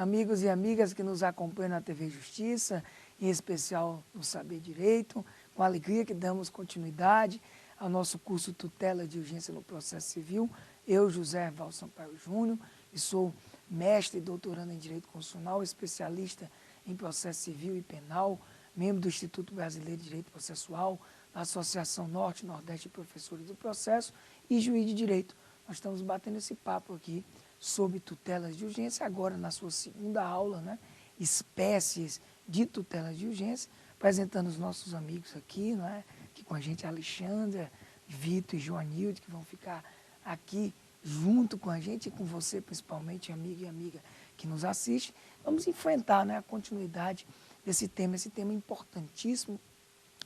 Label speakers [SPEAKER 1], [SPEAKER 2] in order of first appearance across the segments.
[SPEAKER 1] amigos e amigas que nos acompanham na TV Justiça, em especial no Saber Direito, com alegria que damos continuidade ao nosso curso Tutela de Urgência no Processo Civil. Eu, José Val Sampaio Júnior, e sou mestre e doutorando em Direito Constitucional, especialista em Processo Civil e Penal, membro do Instituto Brasileiro de Direito Processual, da Associação Norte e Nordeste de Professores do Processo e juiz de Direito. Nós estamos batendo esse papo aqui sobre tutelas de urgência, agora na sua segunda aula, né? Espécies de tutelas de urgência, apresentando os nossos amigos aqui, né? Aqui com a gente, a Alexandra, Vitor e Joanilde, que vão ficar aqui junto com a gente e com você, principalmente, amigo e amiga que nos assiste. Vamos enfrentar, né, a continuidade desse tema, esse tema importantíssimo,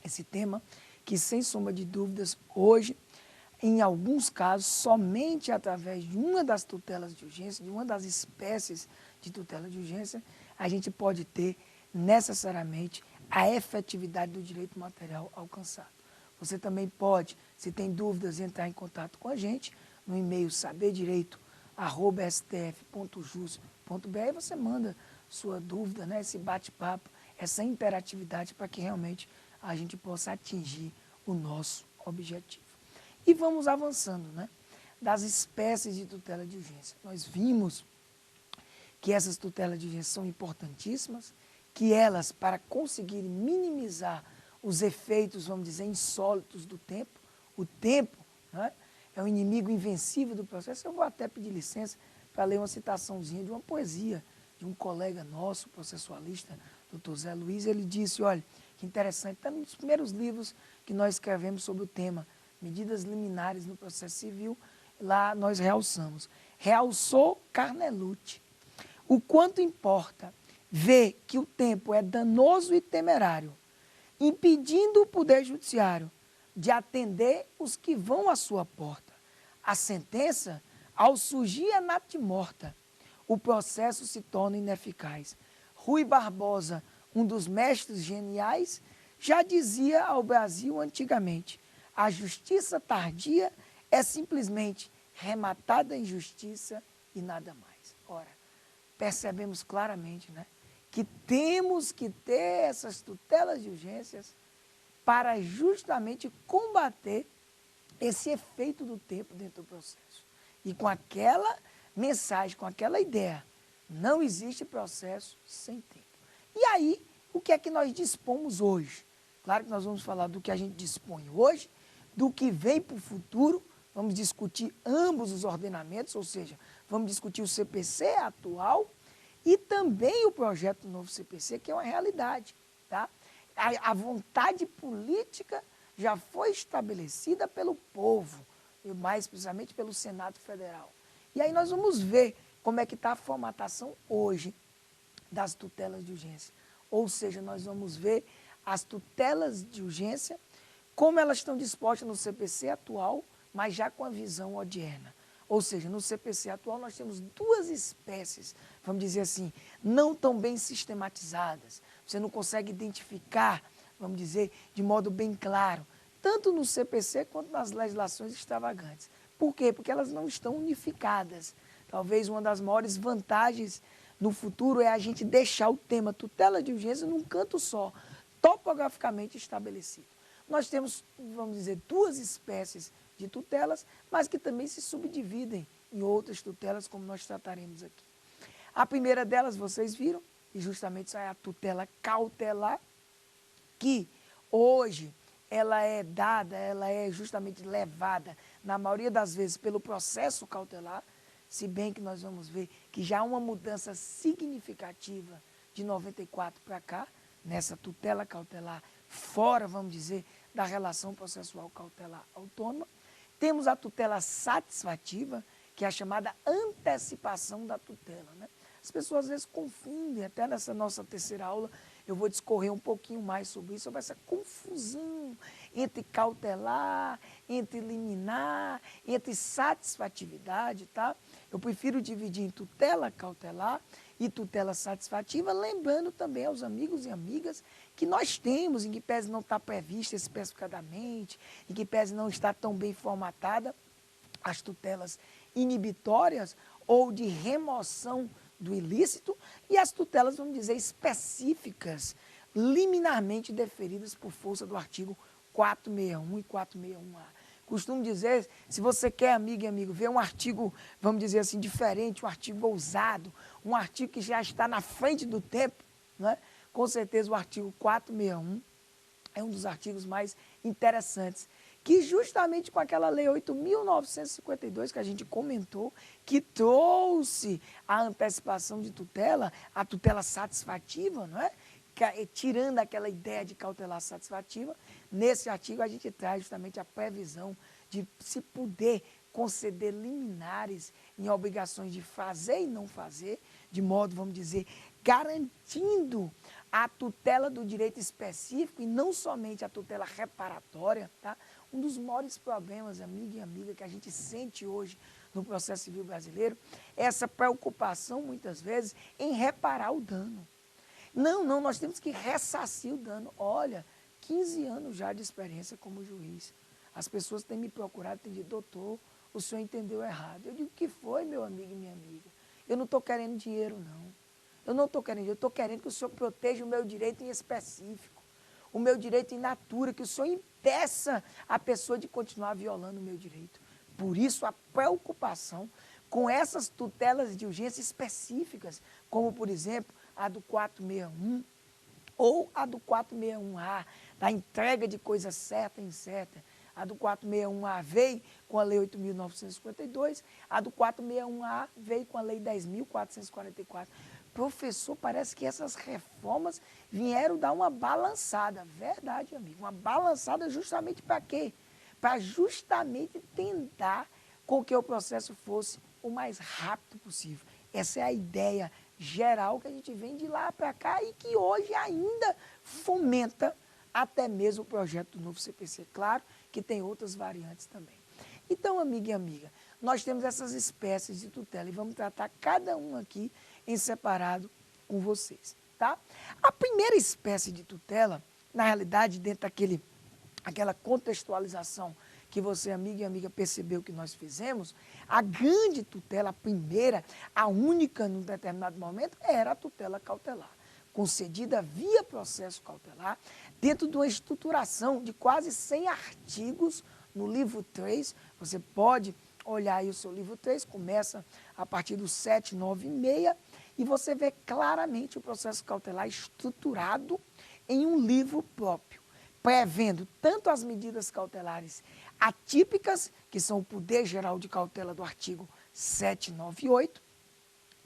[SPEAKER 1] esse tema que, sem sombra de dúvidas, hoje, em alguns casos, somente através de uma das tutelas de urgência, de uma das espécies de tutela de urgência, a gente pode ter necessariamente a efetividade do direito material alcançado. Você também pode, se tem dúvidas, entrar em contato com a gente no e-mail saberdireito@stf.jus.br. Você manda sua dúvida, né, esse bate-papo, essa interatividade para que realmente a gente possa atingir o nosso objetivo. E vamos avançando, né? Das espécies de tutela de urgência. Nós vimos que essas tutelas de urgência são importantíssimas, que elas, para conseguirem minimizar os efeitos, vamos dizer, insólitos do tempo, o tempo, né, é o inimigo invencível do processo. Eu vou até pedir licença para ler uma citaçãozinha de uma poesia de um colega nosso, processualista, Dr. Zé Luiz. Ele disse, olha, que interessante, está nos primeiros livros que nós escrevemos sobre o tema, medidas liminares no processo civil, lá nós realçamos. Realçou Carnelucci. O quanto importa ver que o tempo é danoso e temerário, impedindo o Poder Judiciário de atender os que vão à sua porta. A sentença, ao surgir a natimorta, o processo se torna ineficaz. Rui Barbosa, um dos mestres geniais, já dizia ao Brasil antigamente: a justiça tardia é simplesmente rematada injustiça e nada mais. Ora, percebemos claramente, né, que temos que ter essas tutelas de urgências para justamente combater esse efeito do tempo dentro do processo. E com aquela mensagem, com aquela ideia, não existe processo sem tempo. E aí, o que é que nós dispomos hoje? Claro que nós vamos falar do que a gente dispõe hoje, do que vem para o futuro, vamos discutir ambos os ordenamentos, ou seja, vamos discutir o CPC atual e também o projeto do novo CPC, que é uma realidade. Tá? A vontade política já foi estabelecida pelo povo, e mais precisamente pelo Senado Federal. E aí nós vamos ver como é que está a formatação hoje das tutelas de urgência. Ou seja, nós vamos ver as tutelas de urgência, como elas estão dispostas no CPC atual, mas já com a visão odierna. Ou seja, no CPC atual nós temos duas espécies, vamos dizer assim, não tão bem sistematizadas. Você não consegue identificar, vamos dizer, de modo bem claro, tanto no CPC quanto nas legislações extravagantes. Por quê? Porque elas não estão unificadas. Talvez uma das maiores vantagens no futuro é a gente deixar o tema tutela de urgência num canto só, topograficamente estabelecido. Nós temos, vamos dizer, duas espécies de tutelas, mas que também se subdividem em outras tutelas, como nós trataremos aqui. A primeira delas, vocês viram, e justamente é a tutela cautelar, que hoje ela é dada, ela é justamente levada, na maioria das vezes, pelo processo cautelar, se bem que nós vamos ver que já há uma mudança significativa de 94 para cá, nessa tutela cautelar, fora, vamos dizer, da relação processual cautelar autônoma. Temos a tutela satisfativa, que é a chamada antecipação da tutela, né? As pessoas às vezes confundem, até nessa nossa terceira aula, eu vou discorrer um pouquinho mais sobre isso, sobre essa confusão entre cautelar, entre liminar, entre satisfatividade, tá? Eu prefiro dividir em tutela cautelar e tutela satisfativa, lembrando também aos amigos e amigas que nós temos, em que pese não está prevista especificadamente, em que pese não está tão bem formatada, as tutelas inibitórias ou de remoção do ilícito e as tutelas, vamos dizer, específicas, liminarmente deferidas por força do artigo 461 e 461-A. Costumo dizer, se você quer, amiga e amigo, ver um artigo, vamos dizer assim, diferente, um artigo ousado, um artigo que já está na frente do tempo, né? Com certeza o artigo 461 é um dos artigos mais interessantes, que justamente com aquela lei 8.952 que a gente comentou, que trouxe a antecipação de tutela, a tutela satisfativa, não é? Tirando aquela ideia de cautelar satisfativa, nesse artigo a gente traz justamente a previsão de se poder conceder liminares em obrigações de fazer e não fazer, de modo, vamos dizer, garantindo a tutela do direito específico e não somente a tutela reparatória, tá? Um dos maiores problemas, amiga e amiga, que a gente sente hoje no processo civil brasileiro é essa preocupação, muitas vezes, em reparar o dano. Não, nós temos que ressarcir o dano. Olha, 15 anos já de experiência como juiz. As pessoas têm me procurado, têm dito, doutor, o senhor entendeu errado. Eu digo, o que foi, meu amigo e minha amiga? Eu não estou querendo dinheiro, não. Eu não estou querendo, eu estou querendo que o senhor proteja o meu direito em específico, o meu direito in natura, que o senhor impeça a pessoa de continuar violando o meu direito. Por isso, a preocupação com essas tutelas de urgência específicas, como, por exemplo, a do 461 ou a do 461-A, da entrega de coisa certa e incerta. A do 461-A veio com a Lei 8.952, a do 461-A veio com a Lei 10.444. Professor, parece que essas reformas vieram dar uma balançada. Verdade, amigo. Uma balançada justamente para quê? Para justamente tentar com que o processo fosse o mais rápido possível. Essa é a ideia geral que a gente vem de lá para cá e que hoje ainda fomenta até mesmo o projeto do novo CPC. Claro que tem outras variantes também. Então, amiga e amiga, nós temos essas espécies de tutela e vamos tratar cada um aqui em separado com vocês, tá? A primeira espécie de tutela, na realidade, dentro daquela contextualização que você, amiga e amiga, percebeu que nós fizemos, a grande tutela, a primeira, a única num determinado momento, era a tutela cautelar, concedida via processo cautelar, dentro de uma estruturação de quase 100 artigos no livro 3, você pode olhar aí o seu livro 3, começa a partir do 796, e você vê claramente o processo cautelar estruturado em um livro próprio, prevendo tanto as medidas cautelares atípicas, que são o poder geral de cautela do artigo 798,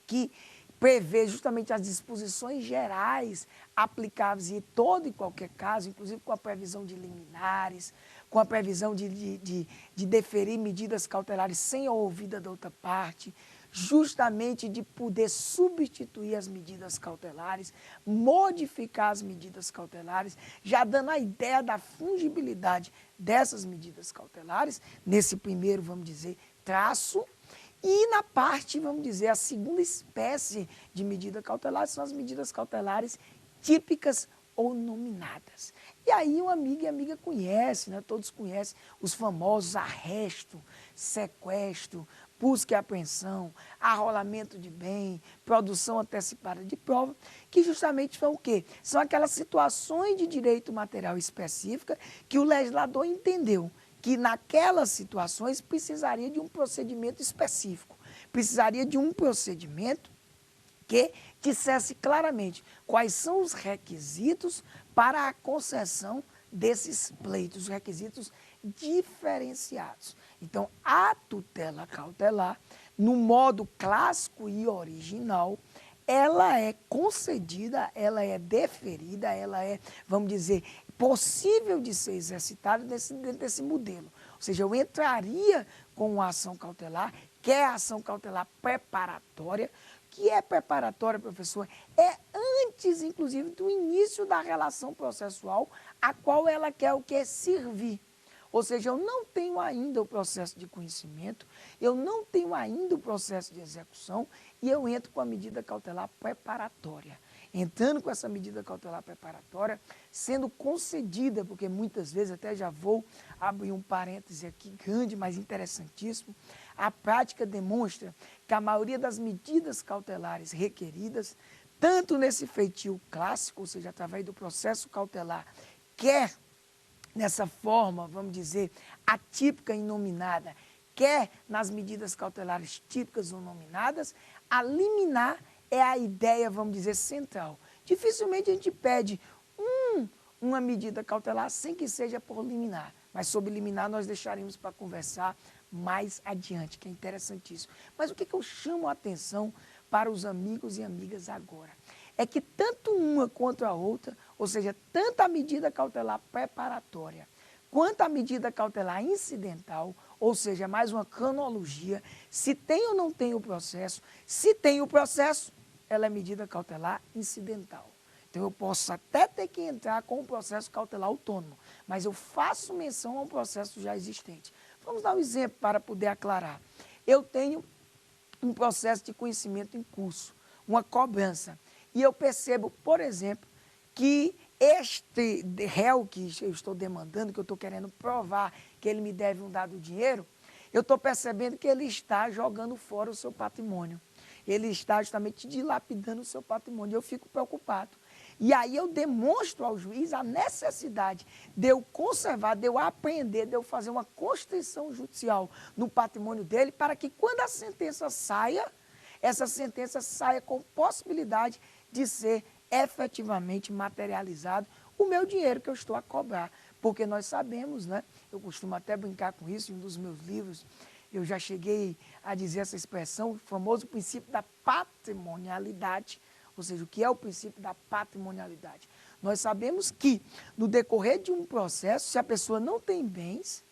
[SPEAKER 1] que prevê justamente as disposições gerais aplicáveis em todo e qualquer caso, inclusive com a previsão de liminares, com a previsão de deferir medidas cautelares sem a ouvida da outra parte, justamente de poder substituir as medidas cautelares, modificar as medidas cautelares, já dando a ideia da fungibilidade dessas medidas cautelares, nesse primeiro, vamos dizer, traço. E na parte, vamos dizer, a segunda espécie de medida cautelar são as medidas cautelares típicas ou nominadas. E aí uma amiga e amiga conhece, né? Todos conhecem os famosos arresto, sequestro, busca e apreensão, arrolamento de bem, produção antecipada de prova, que justamente são o quê? São aquelas situações de direito material específica que o legislador entendeu que naquelas situações precisaria de um procedimento específico, precisaria de um procedimento que dissesse claramente quais são os requisitos para a concessão desses pleitos, os requisitos diferenciados. Então, a tutela cautelar, no modo clássico e original, ela é concedida, ela é deferida, ela é, vamos dizer, possível de ser exercitada dentro desse modelo. Ou seja, eu entraria com uma ação cautelar, que é a ação cautelar preparatória. Que é preparatória, professor? É antes, inclusive, do início da relação processual, a qual ela quer o que? Servir. Ou seja, eu não tenho ainda o processo de conhecimento, eu não tenho ainda o processo de execução e eu entro com a medida cautelar preparatória. Entrando com essa medida cautelar preparatória, sendo concedida, porque muitas vezes, até já vou abrir um parêntese aqui grande, mas interessantíssimo, a prática demonstra que a maioria das medidas cautelares requeridas, tanto nesse feitio clássico, ou seja, através do processo cautelar, quer nessa forma, vamos dizer, atípica e nominada, quer nas medidas cautelares típicas ou nominadas, a liminar é a ideia, vamos dizer, central. Dificilmente a gente pede uma medida cautelar sem que seja por liminar, mas sobre liminar nós deixaremos para conversar mais adiante, que é interessantíssimo. Mas o que eu chamo a atenção para os amigos e amigas agora? É que tanto uma quanto a outra, ou seja, tanto a medida cautelar preparatória, quanto a medida cautelar incidental, ou seja, mais uma cronologia, se tem ou não tem o processo, se tem o processo, ela é medida cautelar incidental. Então, eu posso até ter que entrar com um processo cautelar autônomo, mas eu faço menção a um processo já existente. Vamos dar um exemplo para poder aclarar. Eu tenho um processo de conhecimento em curso, uma cobrança, e eu percebo, por exemplo, que este réu que eu estou demandando, que eu estou querendo provar que ele me deve um dado dinheiro, eu estou percebendo que ele está jogando fora o seu patrimônio. Ele está justamente dilapidando o seu patrimônio. Eu fico preocupado. E aí eu demonstro ao juiz a necessidade de eu conservar, de eu apreender, de eu fazer uma constrição judicial no patrimônio dele, para que quando a sentença saia, essa sentença saia com possibilidade de ser efetivamente materializado o meu dinheiro que eu estou a cobrar. Porque nós sabemos, né? Eu costumo até brincar com isso, em um dos meus livros, eu já cheguei a dizer essa expressão, o famoso princípio da patrimonialidade, ou seja, o que é o princípio da patrimonialidade? Nós sabemos que, no decorrer de um processo, se a pessoa não tem bens,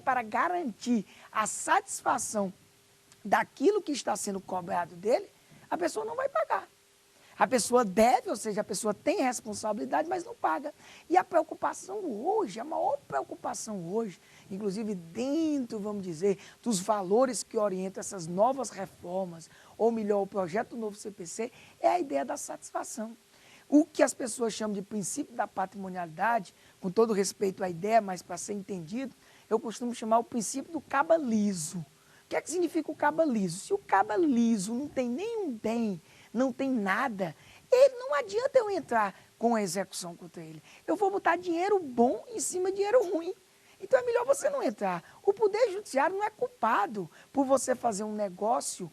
[SPEAKER 1] para garantir a satisfação daquilo que está sendo cobrado dele, a pessoa não vai pagar. A pessoa deve, ou seja, a pessoa tem responsabilidade, mas não paga. E a preocupação hoje, a maior preocupação hoje, inclusive dentro, vamos dizer, dos valores que orientam essas novas reformas, ou melhor, o projeto do novo CPC, é a ideia da satisfação. O que as pessoas chamam de princípio da patrimonialidade, com todo respeito à ideia, mas para ser entendido, eu costumo chamar o princípio do cabalizo. O que é que significa o cabalizo? Se o cabalizo não tem nenhum bem, não tem nada, ele não adianta eu entrar com a execução contra ele. Eu vou botar dinheiro bom em cima de dinheiro ruim. Então é melhor você não entrar. O Poder Judiciário não é culpado por você fazer um negócio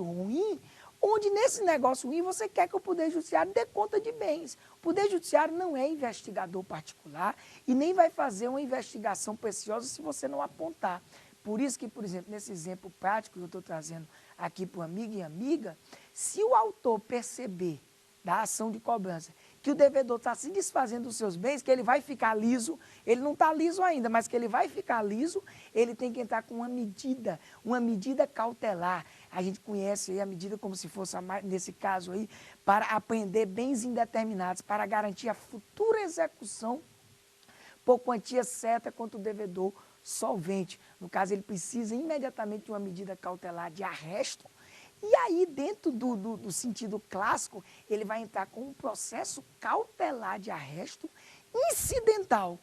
[SPEAKER 1] ruim, onde nesse negócio ruim você quer que o Poder Judiciário dê conta de bens. O Poder Judiciário não é investigador particular e nem vai fazer uma investigação preciosa se você não apontar. Por isso que, por exemplo, nesse exemplo prático que eu estou trazendo aqui para o amigo e amiga, se o autor perceber da ação de cobrança que o devedor está se desfazendo dos seus bens, que ele vai ficar liso, ele não está liso ainda, mas que ele vai ficar liso, ele tem que entrar com uma medida cautelar. A gente conhece aí a medida como se fosse, nesse caso aí, para apreender bens indeterminados, para garantir a futura execução por quantia certa contra o devedor solvente. No caso, ele precisa imediatamente de uma medida cautelar de arresto. E aí, dentro do sentido clássico, ele vai entrar com um processo cautelar de arresto incidental.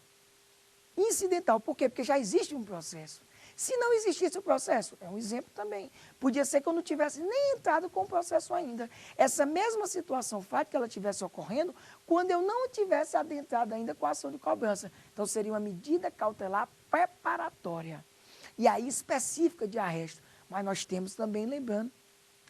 [SPEAKER 1] Incidental, por quê? Porque já existe um processo. Se não existisse o processo, é um exemplo também, podia ser que eu não tivesse nem entrado com o processo ainda. Essa mesma situação fática, ela estivesse ocorrendo quando eu não tivesse adentrado ainda com a ação de cobrança. Então, seria uma medida cautelar preparatória. E aí, específica de arresto. Mas nós temos também, lembrando,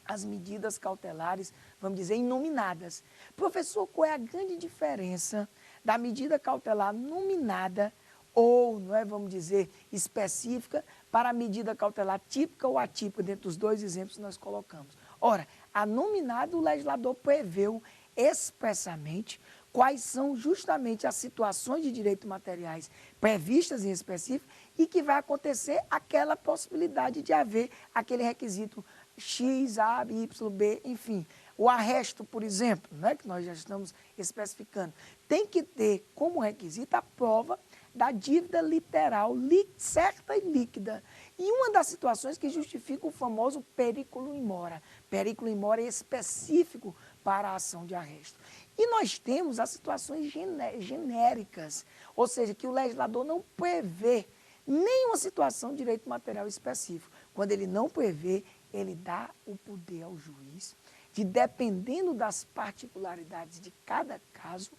[SPEAKER 1] as medidas cautelares, vamos dizer, inominadas. Professor, qual é a grande diferença da medida cautelar nominada ou, não é, vamos dizer, específica para a medida cautelar típica ou atípica, dentro dos dois exemplos que nós colocamos? Ora, a nominada, o legislador preveu expressamente quais são justamente as situações de direitos materiais previstas em específico e que vai acontecer aquela possibilidade de haver aquele requisito X, A, Y, B, enfim. O arresto, por exemplo, né, que nós já estamos especificando, tem que ter como requisito a prova da dívida literal, certa e líquida. E uma das situações que justifica o famoso periculum in mora. Periculum in mora é específico para a ação de arresto. E nós temos as situações genéricas, ou seja, que o legislador não prevê nenhuma situação de direito material específico. Quando ele não prevê, ele dá o poder ao juiz de, dependendo das particularidades de cada caso,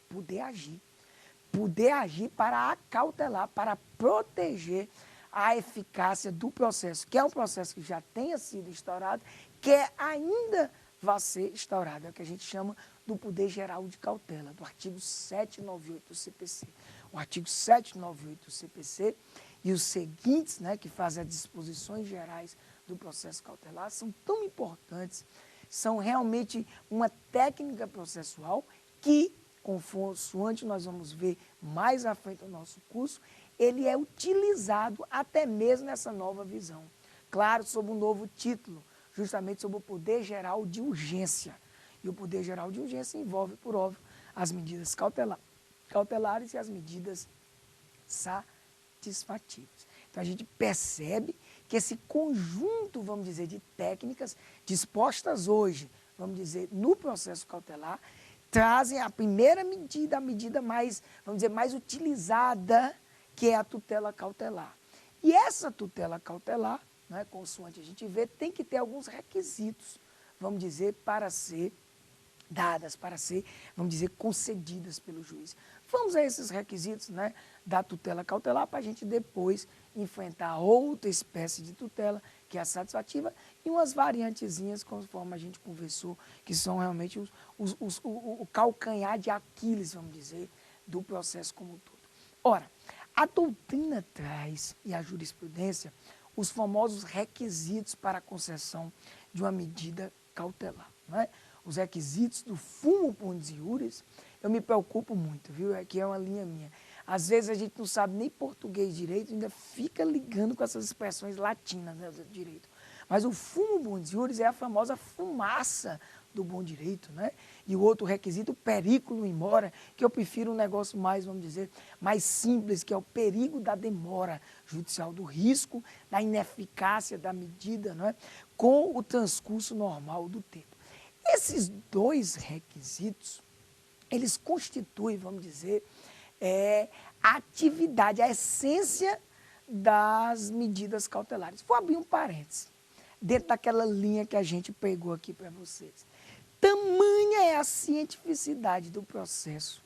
[SPEAKER 1] poder agir. Poder agir para acautelar, para proteger a eficácia do processo, que é um processo que já tenha sido instaurado, que ainda vai ser instaurado. É o que a gente chama do poder geral de cautela, do artigo 798 do CPC. O artigo 798 do CPC e os seguintes, né, que fazem as disposições gerais do processo cautelar, são tão importantes, são realmente uma técnica processual que, consoante nós vamos ver mais à frente no nosso curso, ele é utilizado até mesmo nessa nova visão. Claro, sob um novo título, justamente sobre o poder geral de urgência. E o poder geral de urgência envolve, por óbvio, as medidas cautelares e as medidas satisfativas. Então, a gente percebe que esse conjunto, vamos dizer, de técnicas dispostas hoje, vamos dizer, no processo cautelar, trazem a primeira medida, a medida mais, vamos dizer, mais utilizada, que é a tutela cautelar. E essa tutela cautelar, né, consoante a gente vê, tem que ter alguns requisitos, vamos dizer, para ser dadas, para ser, vamos dizer, concedidas pelo juiz. Vamos a esses requisitos, né, da tutela cautelar para a gente depois enfrentar outra espécie de tutela, que é a satisfativa, e umas variantezinhas, conforme a gente conversou, que são realmente o calcanhar de Aquiles, vamos dizer, do processo como um todo. Ora, a doutrina traz, e a jurisprudência, os famosos requisitos para a concessão de uma medida cautelar, né? Os requisitos do fumo bondis iuris, eu me preocupo muito, viu? Aqui é uma linha minha. Às vezes a gente não sabe nem português direito, ainda fica ligando com essas expressões latinas, né, do direito. Mas o fumo bondis iuris é a famosa fumaça do bom direito, né? E o outro requisito, o periculum in mora, que eu prefiro um negócio mais, vamos dizer, mais simples, que é o perigo da demora judicial, do risco da ineficácia da medida, não é? Com o transcurso normal do tempo. Esses dois requisitos, eles constituem, vamos dizer, a atividade, a essência das medidas cautelares. Vou abrir um parênteses, dentro daquela linha que a gente pegou aqui para vocês. Tamanha é a cientificidade do processo,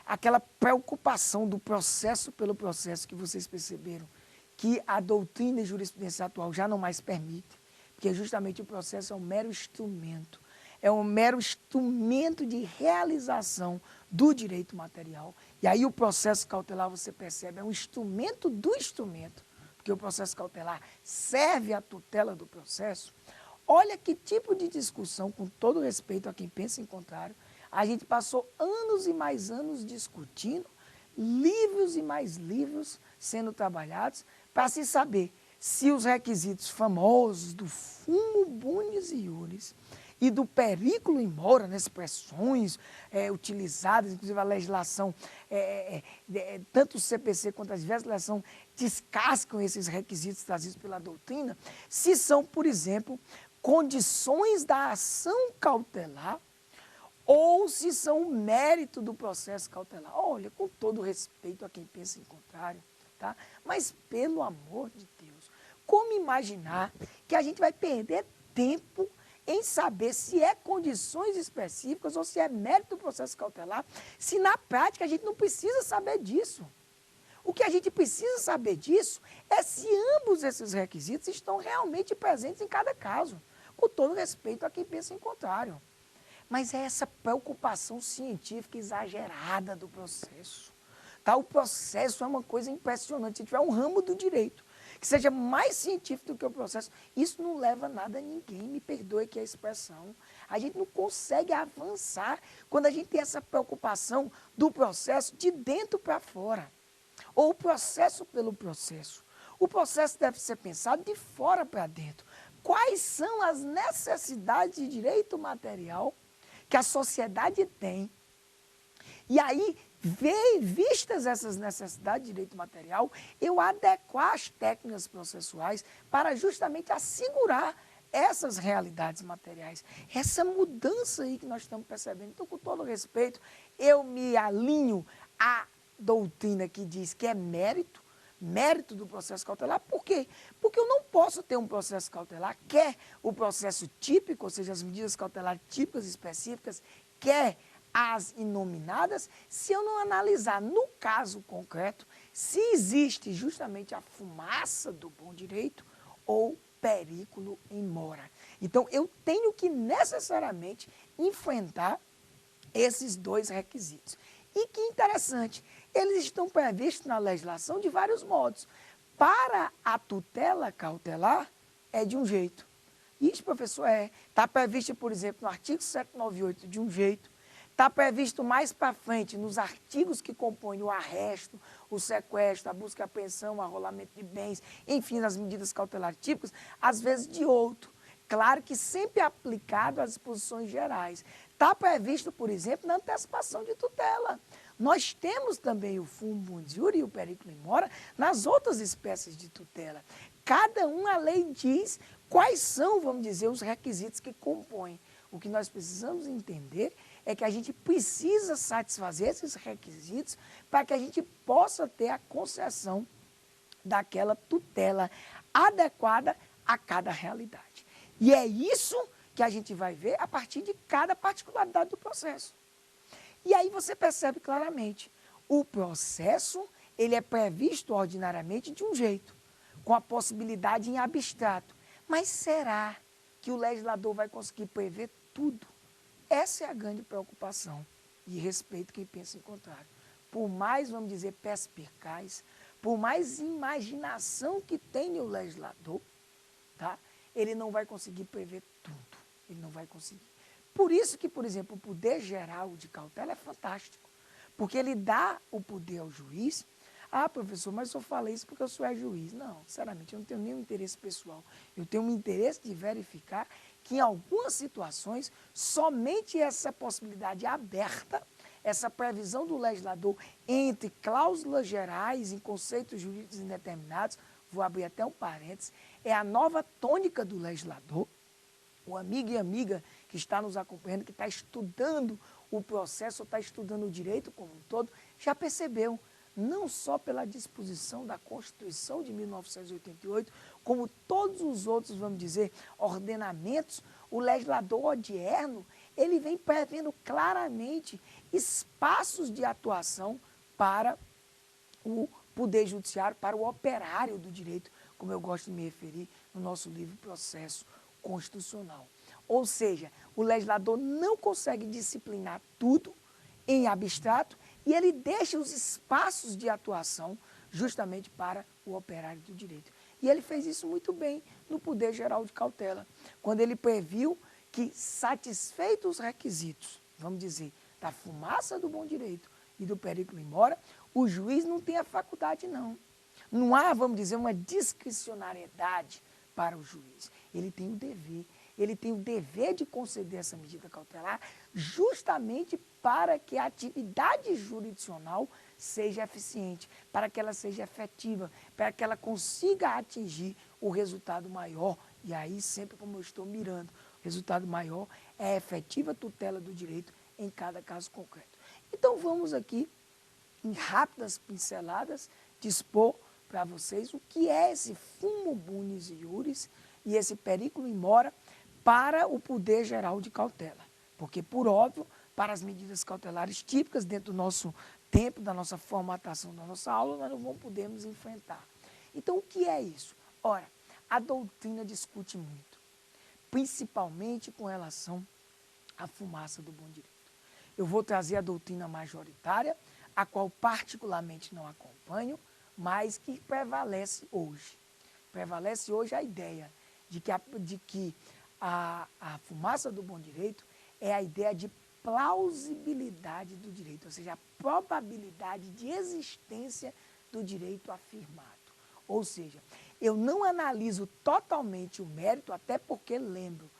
[SPEAKER 1] aquela preocupação do processo pelo processo que vocês perceberam, que a doutrina e jurisprudência atual já não mais permite, porque justamente o processo é um mero instrumento. É um mero instrumento de realização do direito material. E aí o processo cautelar, você percebe, é um instrumento do instrumento, porque o processo cautelar serve à tutela do processo. Olha que tipo de discussão, com todo respeito a quem pensa em contrário, a gente passou anos e mais anos discutindo, livros e mais livros sendo trabalhados, para se saber se os requisitos famosos do fumo bondis iuris e do periculum in mora, né, expressões utilizadas, inclusive a legislação, tanto o CPC quanto as diversas legislações descascam esses requisitos trazidos pela doutrina, se são, por exemplo, condições da ação cautelar ou se são o mérito do processo cautelar. Olha, com todo respeito a quem pensa em contrário, tá? Mas pelo amor de Deus, como imaginar que a gente vai perder tempo em saber se é condições específicas ou se é mérito do processo cautelar, se na prática a gente não precisa saber disso. O que a gente precisa saber disso é se ambos esses requisitos estão realmente presentes em cada caso, com todo respeito a quem pensa em contrário. Mas é essa preocupação científica exagerada do processo. Tá? O processo é uma coisa impressionante. Se tiver um ramo do direito que seja mais científico do que o processo, isso não leva nada a ninguém, me perdoe que é a expressão. A gente não consegue avançar quando a gente tem essa preocupação do processo de dentro para fora, ou o processo pelo processo. O processo deve ser pensado de fora para dentro. Quais são as necessidades de direito material que a sociedade tem? E aí, vistas essas necessidades de direito material, eu adequar as técnicas processuais para justamente assegurar essas realidades materiais. Essa mudança aí que nós estamos percebendo. Então, com todo respeito, eu me alinho à doutrina que diz que é mérito, mérito do processo cautelar. Por quê? Porque eu não posso ter um processo cautelar, quer o processo típico, ou seja, as medidas cautelares típicas específicas, quer as inominadas, se eu não analisar no caso concreto se existe justamente a fumaça do bom direito ou periculo em mora. Então, eu tenho que necessariamente enfrentar esses dois requisitos. E que interessante, eles estão previstos na legislação de vários modos. Para a tutela cautelar, é de um jeito. Isso, professor, está previsto, por exemplo, no artigo 798 de um jeito, está previsto mais para frente nos artigos que compõem o arresto, o sequestro, a busca e apreensão, o arrolamento de bens, enfim, as medidas cautelares típicas, às vezes de outro. Claro que sempre aplicado às disposições gerais. Está previsto, por exemplo, na antecipação de tutela. Nós temos também o fumo bundiúri e o periculo in mora nas outras espécies de tutela. Cada a lei diz quais são, vamos dizer, os requisitos que compõem. O que nós precisamos entender é que a gente precisa satisfazer esses requisitos para que a gente possa ter a concessão daquela tutela adequada a cada realidade. E é isso que a gente vai ver a partir de cada particularidade do processo. E aí você percebe claramente, o processo ele é previsto ordinariamente de um jeito, com a possibilidade em abstrato. Mas será que o legislador vai conseguir prever tudo? Essa é a grande preocupação e respeito quem pensa em contrário. Por mais, vamos dizer, perspicaz, por mais imaginação que tenha o legislador, tá? Ele não vai conseguir prever tudo, ele não vai conseguir. Por isso que, por exemplo, o poder geral de cautela é fantástico, porque ele dá o poder ao juiz. Ah, professor, mas eu falei isso porque eu sou juiz. Não, sinceramente, eu não tenho nenhum interesse pessoal. Eu tenho um interesse de verificar que em algumas situações, somente essa possibilidade aberta, essa previsão do legislador entre cláusulas gerais em conceitos jurídicos indeterminados, vou abrir até um parênteses, é a nova tônica do legislador. O amigo e amiga que está nos acompanhando, que está estudando o processo, ou está estudando o direito como um todo, já percebeu, não só pela disposição da Constituição de 1988, como todos os outros, vamos dizer, ordenamentos, o legislador odierno, ele vem prevendo claramente espaços de atuação para o Poder Judiciário, para o operário do direito, como eu gosto de me referir no nosso livro Processo Constitucional. Ou seja, o legislador não consegue disciplinar tudo em abstrato e ele deixa os espaços de atuação justamente para o operário do direito. E ele fez isso muito bem no Poder Geral de Cautela, quando ele previu que, satisfeitos os requisitos, vamos dizer, da fumaça do bom direito e do periculo in mora, o juiz não tem a faculdade, não. Não há, vamos dizer, uma discricionariedade para o juiz. Ele tem o dever. Ele tem o dever de conceder essa medida cautelar justamente para que a atividade jurisdicional seja eficiente, para que ela seja efetiva, para que ela consiga atingir o resultado maior. E aí, sempre como eu estou mirando, o resultado maior é a efetiva tutela do direito em cada caso concreto. Então, vamos aqui, em rápidas pinceladas, dispor para vocês o que é esse fumo bunis iuris e esse periculo in mora para o Poder Geral de Cautela. Porque, por óbvio, para as medidas cautelares típicas dentro do nosso tempo, da nossa formatação da nossa aula, nós não vamos podermos enfrentar. Então, o que é isso? Ora, a doutrina discute muito, principalmente com relação à fumaça do bom direito. Eu vou trazer a doutrina majoritária, a qual particularmente não acompanho, mas que prevalece hoje. Prevalece hoje a ideia de que a fumaça do bom direito é a ideia de plausibilidade do direito, ou seja, a probabilidade de existência do direito afirmado. Ou seja, eu não analiso totalmente o mérito, até porque, lembro,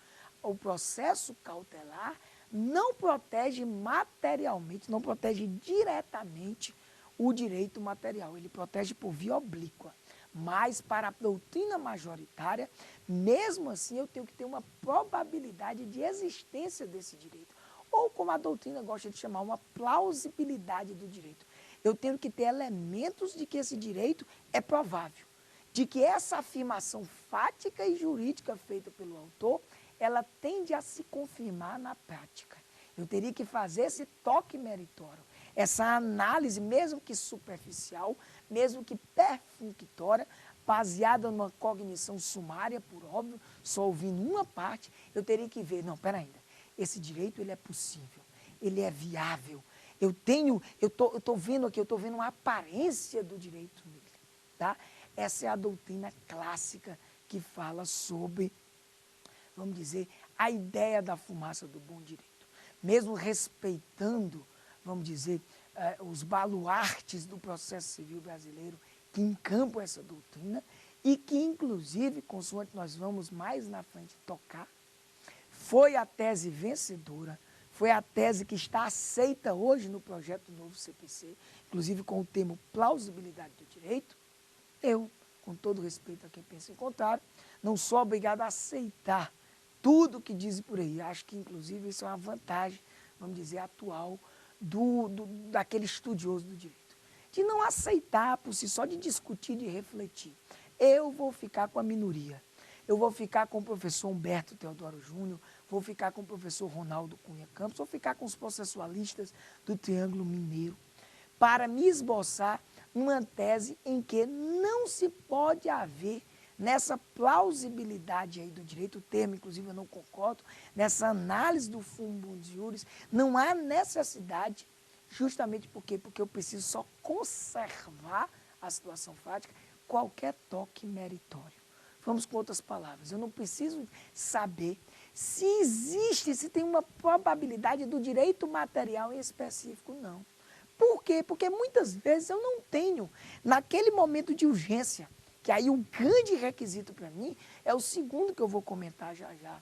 [SPEAKER 1] o processo cautelar não protege materialmente, não protege diretamente o direito material, ele protege por via oblíqua. Mas para a doutrina majoritária, mesmo assim eu tenho que ter uma probabilidade de existência desse direito. Ou como a doutrina gosta de chamar, uma plausibilidade do direito. eu tenho que ter elementos de que esse direito é provável, de que essa afirmação fática e jurídica feita pelo autor, ela tende a se confirmar na prática. Eu teria que fazer esse toque meritório, essa análise, mesmo que superficial, mesmo que perfunctória, baseada numa cognição sumária, por óbvio, só ouvindo uma parte, eu teria que ver, não, pera ainda, esse direito ele é possível, ele é viável, eu estou vendo aqui, eu estou vendo uma aparência do direito nele, tá? Essa é a doutrina clássica que fala sobre, vamos dizer, a ideia da fumaça do bom direito. Mesmo respeitando, vamos dizer, os baluartes do processo civil brasileiro que encampam essa doutrina e que, inclusive, consoante nós vamos mais na frente tocar, foi a tese vencedora, foi a tese que está aceita hoje no projeto do novo CPC, inclusive com o termo plausibilidade do direito. Eu, com todo respeito a quem pensa em contrário, não sou obrigado a aceitar tudo que dizem por aí. Acho que, inclusive, isso é uma vantagem, vamos dizer, atual daquele estudioso do direito. De não aceitar por si só, de discutir, de refletir. Eu vou ficar com a minoria. Eu vou ficar com o professor Humberto Teodoro Júnior, vou ficar com o professor Ronaldo Cunha Campos, vou ficar com os processualistas do Triângulo Mineiro, para me esboçar uma tese em que não se pode haver nessa plausibilidade aí do direito, o termo, inclusive, eu não concordo, nessa análise do fumbum iuris, não há necessidade, justamente por quê? Porque eu preciso só conservar a situação fática, qualquer toque meritório. Vamos com outras palavras, eu não preciso saber se existe, se tem uma probabilidade do direito material em específico, não. Por quê? Porque muitas vezes eu não tenho, naquele momento de urgência, que aí o grande requisito para mim é o segundo que eu vou comentar já já,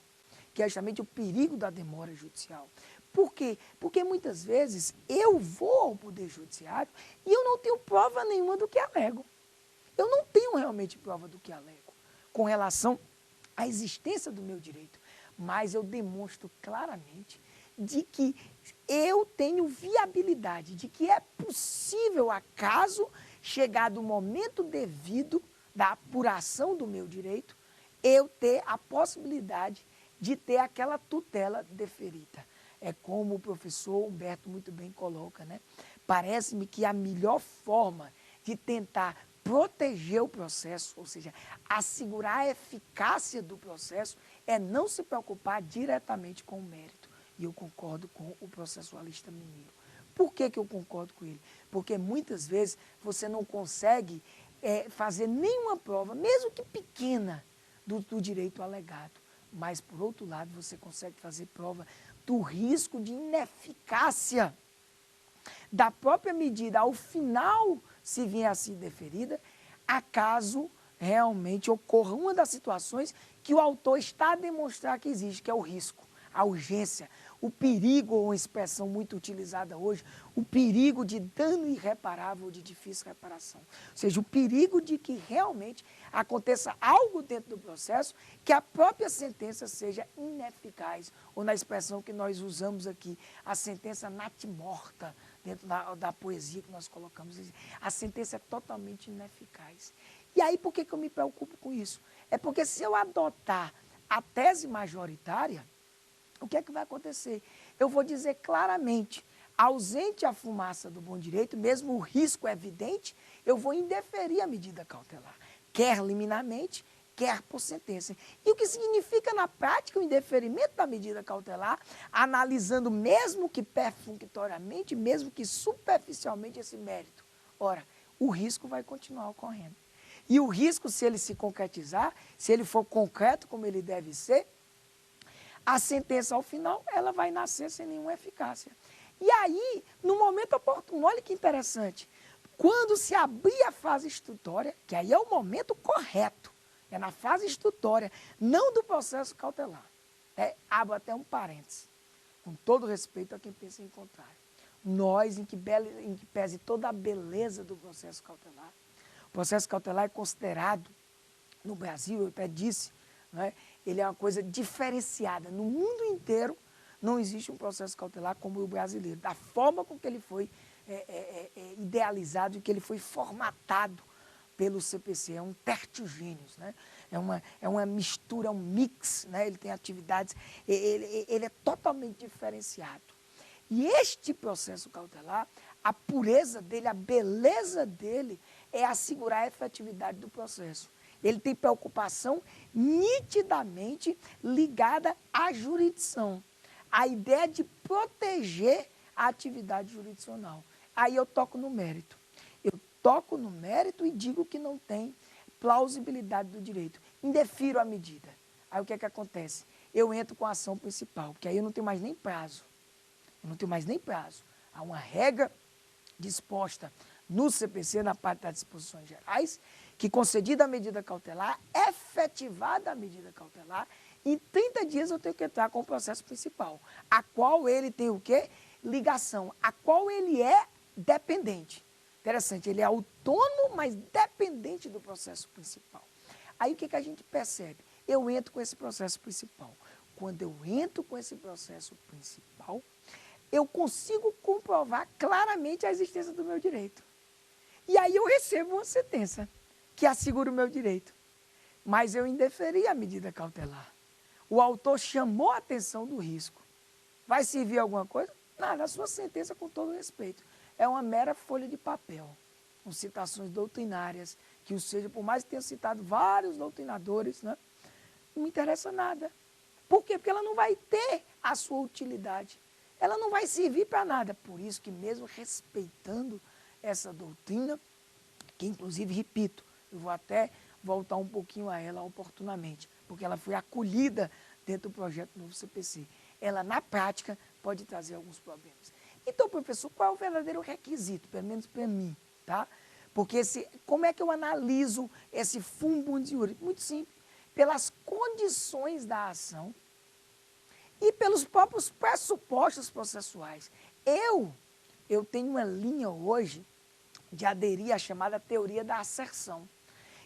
[SPEAKER 1] que é justamente o perigo da demora judicial. Por quê? Porque muitas vezes eu vou ao Poder Judiciário e eu não tenho prova nenhuma do que alego. Eu não tenho realmente prova do que alego com relação à existência do meu direito, mas eu demonstro claramente de que eu tenho viabilidade, de que é possível, acaso chegado o momento devido da apuração do meu direito, eu ter a possibilidade de ter aquela tutela deferida. É como o professor Humberto muito bem coloca, né? Parece-me que a melhor forma de tentar proteger o processo, ou seja, assegurar a eficácia do processo, é não se preocupar diretamente com o mérito. E eu concordo com o processualista mineiro. Por que eu concordo com ele? Porque muitas vezes você não consegue fazer nenhuma prova, mesmo que pequena, do direito alegado. Mas, por outro lado, você consegue fazer prova do risco de ineficácia da própria medida ao final, se vier a ser deferida, acaso realmente ocorra uma das situações que o autor está a demonstrar que existe, que é o risco, a urgência, o perigo, ou uma expressão muito utilizada hoje, o perigo de dano irreparável, de difícil reparação. Ou seja, o perigo de que realmente aconteça algo dentro do processo que a própria sentença seja ineficaz, ou na expressão que nós usamos aqui, a sentença natimorta, dentro da poesia que nós colocamos, a sentença é totalmente ineficaz. E aí, por que eu me preocupo com isso? É porque se eu adotar a tese majoritária, o que é que vai acontecer? Eu vou dizer claramente, ausente a fumaça do bom direito, mesmo o risco evidente, eu vou indeferir a medida cautelar, quer liminarmente, quer por sentença. E o que significa na prática o indeferimento da medida cautelar, analisando mesmo que perfunctoriamente, mesmo que superficialmente esse mérito. Ora, o risco vai continuar ocorrendo. E o risco, se ele se concretizar, se ele for concreto como ele deve ser, a sentença ao final, ela vai nascer sem nenhuma eficácia. E aí, no momento oportuno, olha que interessante, quando se abrir a fase instrutória, que aí é o momento correto, é na fase instrutória, não do processo cautelar. Abro até um parênteses, com todo respeito a quem pensa em contrário. Nós, em que pese toda a beleza do processo cautelar, o processo cautelar é considerado, no Brasil, eu até disse, né, ele é uma coisa diferenciada. No mundo inteiro não existe um processo cautelar como o brasileiro, da forma com que ele foi idealizado e que ele foi formatado pelo CPC, é um tertiogênios, né? É uma mistura, um mix, né? Ele tem atividades, ele é totalmente diferenciado. E este processo cautelar, a pureza dele, a beleza dele é assegurar a efetividade do processo. Ele tem preocupação nitidamente ligada à jurisdição. A ideia de proteger a atividade jurisdicional. Aí eu toco no mérito. Eu toco no mérito e digo que não tem plausibilidade do direito. Indefiro a medida. Aí o que é que acontece? Eu entro com a ação principal, porque aí eu não tenho mais nem prazo. Eu não tenho mais nem prazo. Há uma regra disposta no CPC, na parte das disposições gerais, que concedida a medida cautelar, efetivada a medida cautelar, em 30 dias eu tenho que entrar com o processo principal, a qual ele tem o quê? Ligação, a qual ele é dependente. Interessante, ele é autônomo, mas dependente do processo principal. Aí o que a gente percebe? Eu entro com esse processo principal. Quando eu entro com esse processo principal, eu consigo comprovar claramente a existência do meu direito. E aí eu recebo uma sentença que assegura o meu direito. Mas eu indeferi a medida cautelar. O autor chamou a atenção do risco. Vai servir alguma coisa? Nada, a sua sentença, com todo respeito, é uma mera folha de papel, com citações doutrinárias, que o seja, por mais que tenha citado vários doutrinadores, né, não me interessa nada. Por quê? Porque ela não vai ter a sua utilidade. Ela não vai servir para nada. Por isso que mesmo respeitando essa doutrina, que inclusive, repito, eu vou até voltar um pouquinho a ela oportunamente, porque ela foi acolhida dentro do projeto Novo CPC. Ela, na prática, pode trazer alguns problemas. Então, professor, qual é o verdadeiro requisito, pelo menos para mim, tá? Porque como é que eu analiso esse fumbund jurídico? Muito simples, pelas condições da ação e pelos próprios pressupostos processuais. Eu tenho uma linha hoje de aderir à chamada teoria da asserção.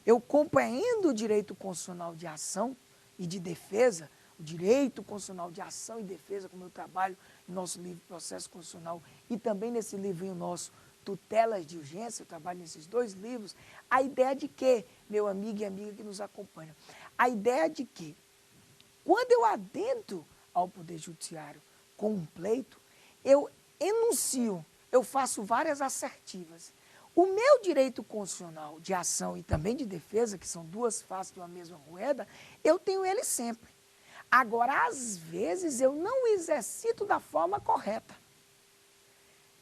[SPEAKER 1] Eu compreendo o direito constitucional de ação e de defesa, o direito constitucional de ação e defesa, como eu trabalho no nosso livro Processo Constitucional e também nesse livrinho nosso, Tutelas de Urgência, eu trabalho nesses dois livros, a ideia de que, meu amigo e amiga que nos acompanham, a ideia de que, quando eu adentro ao Poder Judiciário com um pleito, eu enuncio, eu faço várias assertivas. O meu direito constitucional de ação e também de defesa, que são duas faces de uma mesma moeda, eu tenho ele sempre. Agora, às vezes, eu não exercito da forma correta.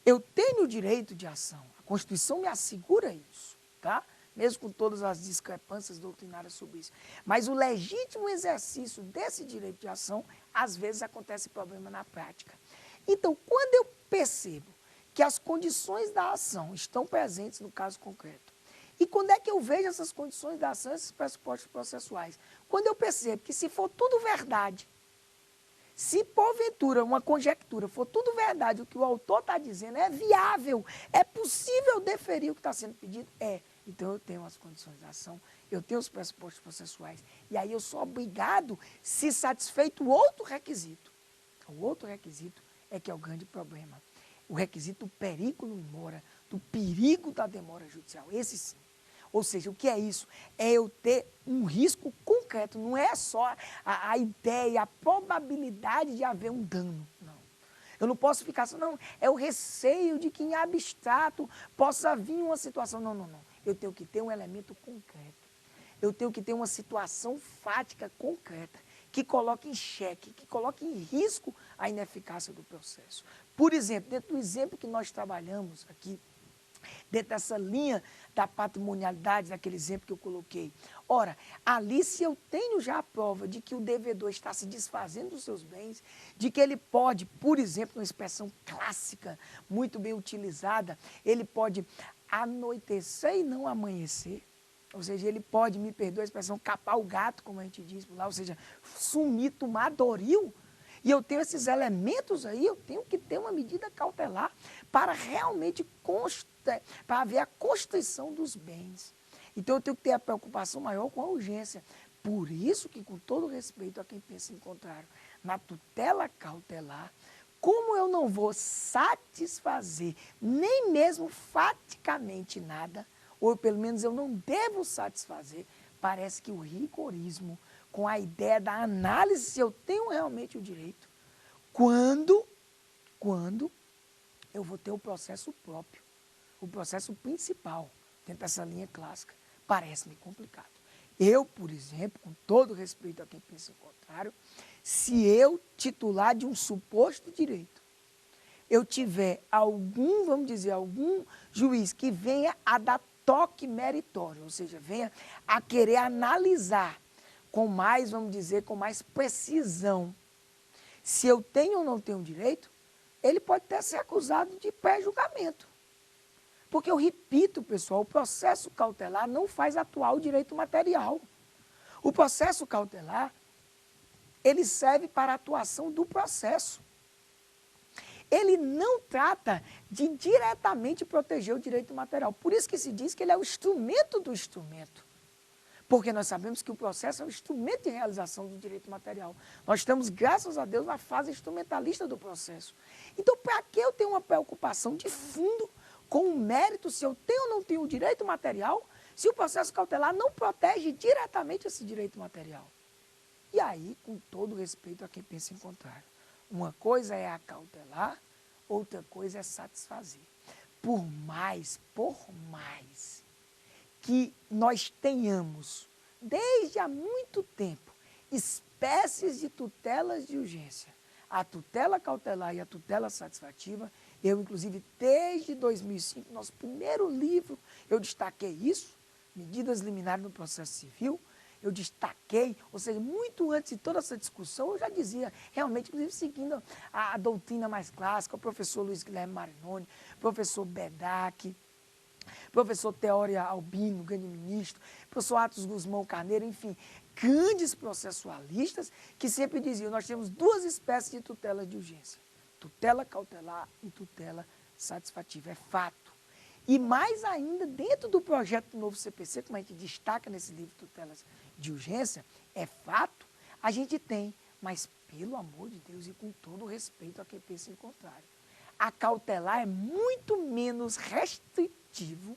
[SPEAKER 1] Eu tenho o direito de ação, a Constituição me assegura isso, tá? Mesmo com todas as discrepâncias doutrinárias sobre isso. Mas o legítimo exercício desse direito de ação, às vezes acontece problema na prática. Então, quando eu percebo que as condições da ação estão presentes no caso concreto, e quando é que eu vejo essas condições da ação, esses pressupostos processuais? Quando eu percebo que se for tudo verdade, se porventura uma conjectura for tudo verdade, o que o autor está dizendo é viável, é possível deferir o que está sendo pedido? É. Então eu tenho as condições da ação, eu tenho os pressupostos processuais, e aí eu sou obrigado, se satisfeito o outro requisito. O outro requisito é que é o grande problema. O requisito do perigo in mora, do perigo da demora judicial. Esse sim. Ou seja, o que é isso? É eu ter um risco concreto, não é só a ideia, a probabilidade de haver um dano, não. Eu não posso ficar assim, não, é o receio de que em abstrato possa vir uma situação. Não, não, não. Eu tenho que ter um elemento concreto. Eu tenho que ter uma situação fática concreta que coloque em xeque, que coloque em risco a ineficácia do processo. Por exemplo, dentro do exemplo que nós trabalhamos aqui, dentro dessa linha da patrimonialidade, daquele exemplo que eu coloquei. Ora, ali se eu tenho já a prova de que o devedor está se desfazendo dos seus bens, de que ele pode, por exemplo, uma expressão clássica, muito bem utilizada, ele pode anoitecer e não amanhecer, ou seja, ele pode, me perdoa a expressão, capar o gato, como a gente diz por lá, ou seja, sumir, tomar doril. E eu tenho esses elementos aí, eu tenho que ter uma medida cautelar para realmente para haver a constituição dos bens. Então eu tenho que ter a preocupação maior com a urgência. Por isso que, com todo respeito a quem pensa em contrário, na tutela cautelar, como eu não vou satisfazer nem mesmo faticamente nada, ou pelo menos eu não devo satisfazer, parece que o rigorismo, com a ideia da análise se eu tenho realmente o direito, quando eu vou ter o processo próprio, o processo principal, dentro dessa linha clássica, parece-me complicado. Eu, por exemplo, com todo respeito a quem pensa o contrário, se eu, titular de um suposto direito, eu tiver algum, vamos dizer, algum juiz que venha a dar toque meritório, ou seja, venha a querer analisar com mais, vamos dizer, com mais precisão, se eu tenho ou não tenho direito, ele pode até ser acusado de pré-julgamento. Porque eu repito, pessoal, o processo cautelar não faz atuar o direito material. O processo cautelar, ele serve para a atuação do processo. Ele não trata de diretamente proteger o direito material. Por isso que se diz que ele é o instrumento do instrumento. Porque nós sabemos que o processo é um instrumento de realização do direito material. Nós estamos, graças a Deus, na fase instrumentalista do processo. Então, para que eu tenho uma preocupação de fundo com o mérito, se eu tenho ou não tenho o direito material, se o processo cautelar não protege diretamente esse direito material? E aí, com todo respeito a quem pensa em contrário, uma coisa é acautelar, outra coisa é satisfazer. Por mais que nós tenhamos, desde há muito tempo, espécies de tutelas de urgência, a tutela cautelar e a tutela satisfativa, eu, inclusive, desde 2005, nosso primeiro livro, eu destaquei isso, medidas liminares no processo civil, eu destaquei, ou seja, muito antes de toda essa discussão, eu já dizia, realmente, inclusive seguindo a doutrina mais clássica, o professor Luiz Guilherme Marinoni, professor Bedac, professor Teória Albino, grande ministro, professor Atos Guzmão Carneiro, enfim, grandes processualistas que sempre diziam, nós temos duas espécies de tutela de urgência, tutela cautelar e tutela satisfativa, é fato. E mais ainda, dentro do projeto do novo CPC, como a gente destaca nesse livro Tutelas de Urgência, é fato, a gente tem, mas pelo amor de Deus e com todo o respeito a quem pensa em contrário, a cautelar é muito menos restritivo,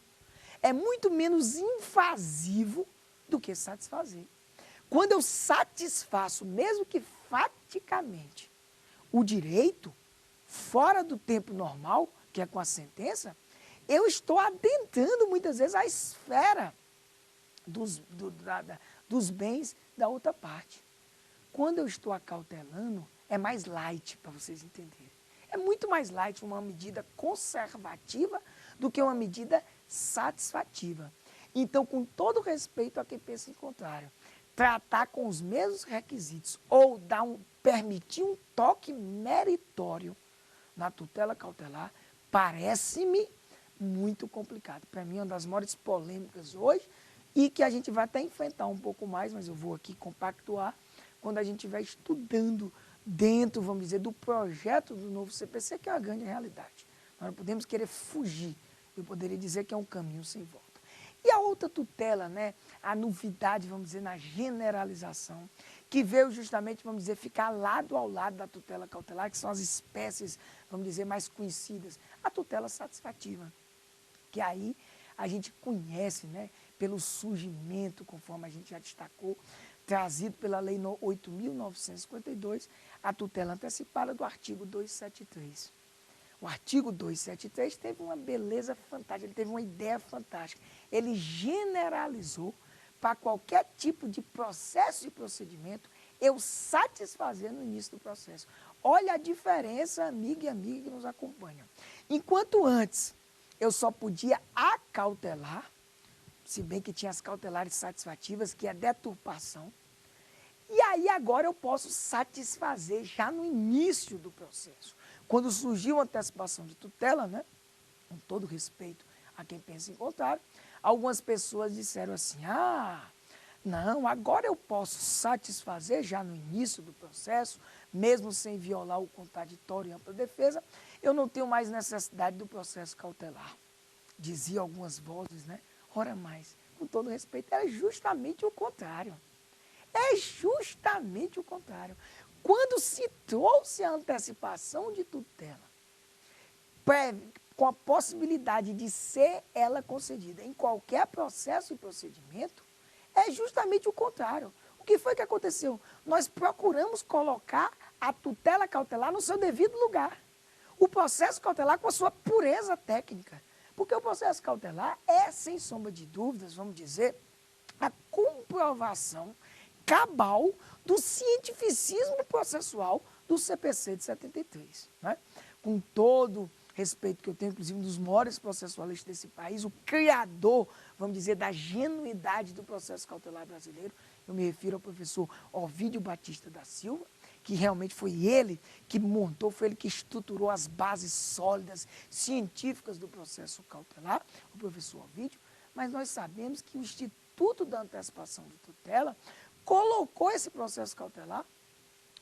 [SPEAKER 1] é muito menos invasivo do que satisfazer. Quando eu satisfaço, mesmo que faticamente, o direito, fora do tempo normal, que é com a sentença, eu estou adentrando muitas vezes a esfera dos bens da outra parte. Quando eu estou acautelando, é mais light, para vocês entenderem. É muito mais light uma medida conservativa do que uma medida satisfativa. Então, com todo respeito a quem pensa em contrário, tratar com os mesmos requisitos ou permitir um toque meritório na tutela cautelar, parece-me muito complicado. Para mim, é uma das maiores polêmicas hoje e que a gente vai até enfrentar um pouco mais, mas eu vou aqui compactuar quando a gente estiver estudando dentro, vamos dizer, do projeto do novo CPC, que é uma grande realidade. Nós não podemos querer fugir. Eu poderia dizer que é um caminho sem volta. E a outra tutela, né, a novidade, vamos dizer, na generalização, que veio justamente, vamos dizer, ficar lado ao lado da tutela cautelar, que são as espécies, vamos dizer, mais conhecidas, a tutela satisfativa, que aí a gente conhece, né, pelo surgimento, conforme a gente já destacou, trazido pela Lei 8.952, a tutela antecipada do artigo 273. O artigo 273 teve uma beleza fantástica, ele teve uma ideia fantástica. Ele generalizou para qualquer tipo de processo e procedimento eu satisfazer no início do processo. Olha a diferença, amiga e amiga que nos acompanham. Enquanto antes eu só podia acautelar, se bem que tinha as cautelares satisfativas, que é deturpação, e aí agora eu posso satisfazer já no início do processo. Quando surgiu a antecipação de tutela, né, com todo respeito a quem pensa em contrário, algumas pessoas disseram assim, não, agora eu posso satisfazer já no início do processo, mesmo sem violar o contraditório e ampla defesa, eu não tenho mais necessidade do processo cautelar. Dizia algumas vozes, né? Ora mais, com todo respeito, é justamente o contrário. É justamente o contrário. quando se trouxe a antecipação de tutela, com a possibilidade de ser ela concedida em qualquer processo e procedimento, é justamente o contrário. O que foi que aconteceu? Nós procuramos colocar a tutela cautelar no seu devido lugar. O processo cautelar com a sua pureza técnica. Porque o processo cautelar é, sem sombra de dúvidas, vamos dizer, a comprovação cabal do cientificismo processual do CPC de 73. Né? Com todo respeito que eu tenho, inclusive, um dos maiores processualistas desse país, o criador, vamos dizer, da genuidade do processo cautelar brasileiro, eu me refiro ao professor Ovídio Batista da Silva, que realmente foi ele que montou, foi ele que estruturou as bases sólidas, científicas do processo cautelar, o professor Ovídio, mas nós sabemos que o Instituto da Antecipação de Tutela colocou esse processo cautelar